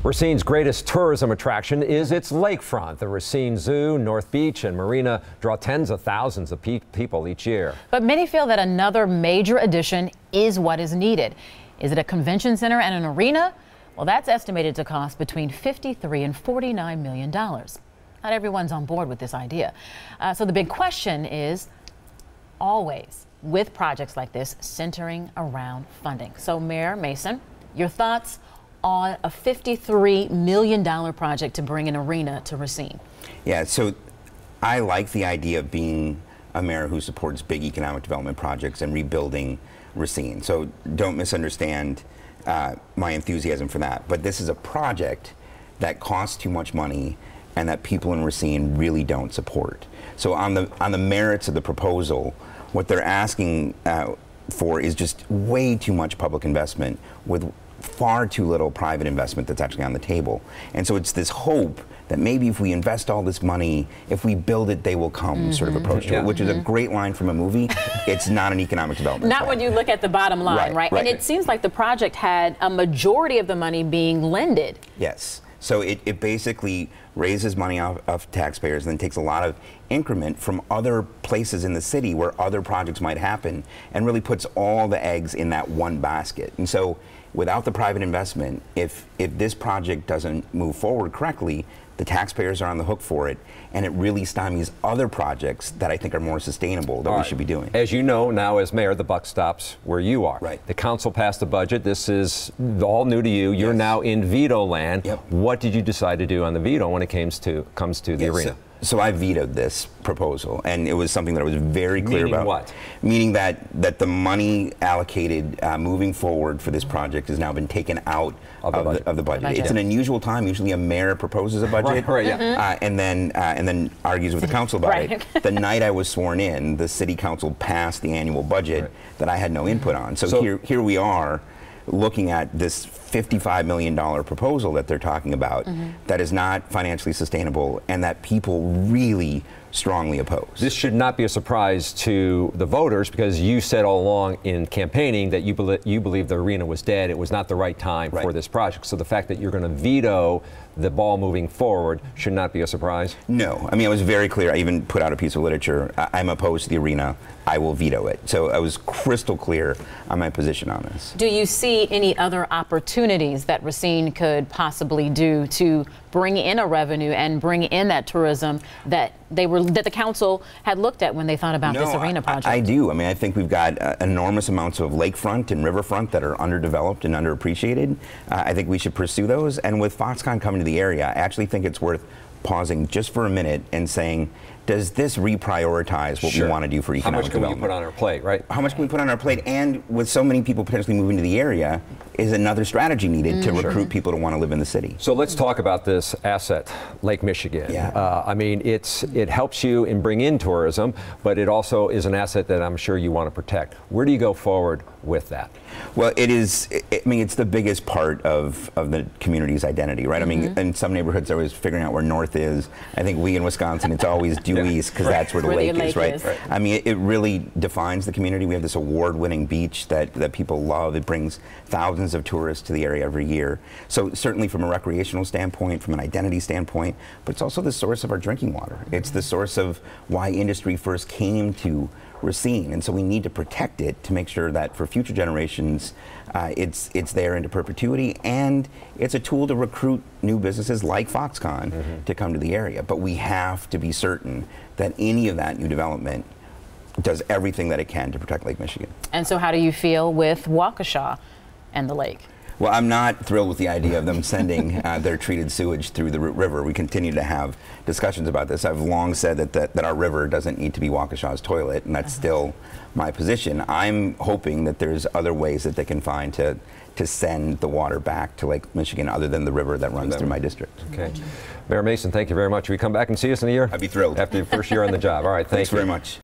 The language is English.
Racine's greatest tourism attraction is its lakefront. The Racine Zoo, North Beach, and Marina draw tens of thousands of people each year. But many feel that another major addition is what is needed. Is it a convention center and an arena? Well, that's estimated to cost between $53 and $49 million. Not everyone's on board with this idea. So the big question is, always with projects like this, centering around funding. So Mayor Mason, your thoughts on a $53 million project to bring an arena to Racine? Yeah, so I like the idea of being a mayor who supports big economic development projects and rebuilding Racine. So don't misunderstand my enthusiasm for that. But this is a project that costs too much money and that people in Racine really don't support. So on the merits of the proposal, what they're asking for is just way too much public investment with far too little private investment that's actually on the table. And so it's this hope that maybe if we invest all this money, if we build it, they will come sort of approach to it, which is a great line from a movie. It's not an economic development Not plan. when you look at the bottom line, right? And it seems like the project had a majority of the money being lended. Yes. So it basically raises money off taxpayers and then takes a lot of increment from other places in the city where other projects might happen and really puts all the eggs in that one basket. And so without the private investment, if this project doesn't move forward correctly, the taxpayers are on the hook for it, and it really stymies other projects that I think are more sustainable that we should be doing. As you know, now as mayor, the buck stops where you are. Right. The council passed the budget. This is all new to you. You're now in veto land. Yep. What did you decide to do on the veto when it comes to the arena? So I vetoed this proposal, and it was something that I was very clear about. Meaning what? Meaning that the money allocated moving forward for this project has now been taken out of the budget. It's an unusual time. Usually a mayor proposes a budget and then argues with the council about it. The night I was sworn in, the city council passed the annual budget that I had no input on. So here we are, looking at this $55 million proposal that they're talking about that is not financially sustainable and that people really strongly oppose. This should not be a surprise to the voters because you said all along in campaigning that you believe the arena was dead. It was not the right time for this project. So the fact that you're going to veto the ball moving forward should not be a surprise? No. I mean, I was very clear. I even put out a piece of literature. I'm opposed to the arena. I will veto it. So I was crystal clear on my position on this. Do you see any other opportunities that Racine could possibly do to bring in a revenue and bring in that tourism that the council had looked at when they thought about this arena project? I do. I mean, I think we've got enormous amounts of lakefront and riverfront that are underdeveloped and underappreciated. I think we should pursue those. And with Foxconn coming to the area, I actually think it's worth pausing just for a minute and saying, does this reprioritize what we want to do for economic development? How much can we put on our plate, right? How much can we put on our plate? And with so many people potentially moving to the area, is another strategy needed to recruit people to want to live in the city? So let's talk about this asset, Lake Michigan. I mean, it helps you in bring in tourism, but it also is an asset that I'm sure you want to protect. Where do you go forward with that? Well, I mean, it's the biggest part of the community's identity, right? I mean, in some neighborhoods, they're always figuring out where north is. I think we in Wisconsin, it's always due east because that's where the lake is, right? I mean, it really defines the community. We have this award-winning beach that people love. It brings thousands of tourists to the area every year. So certainly from a recreational standpoint, from an identity standpoint, but it's also the source of our drinking water. It's the source of why industry first came to Racine, and so we need to protect it to make sure that for future generations it's there into perpetuity, and it's a tool to recruit new businesses like Foxconn to come to the area. But we have to be certain that any of that new development does everything that it can to protect Lake Michigan. And so how do you feel with Waukesha and the lake? Well, I'm not thrilled with the idea of them sending their treated sewage through the river. We continue to have discussions about this. I've long said that our river doesn't need to be Waukesha's toilet, and that's still my position. I'm hoping that there's other ways that they can find to send the water back to Lake Michigan other than the river that runs through my district. Okay. Mayor Mason, thank you very much. Will you come back and see us in a year? I'd be thrilled. After your first year on the job. All right, thanks very much.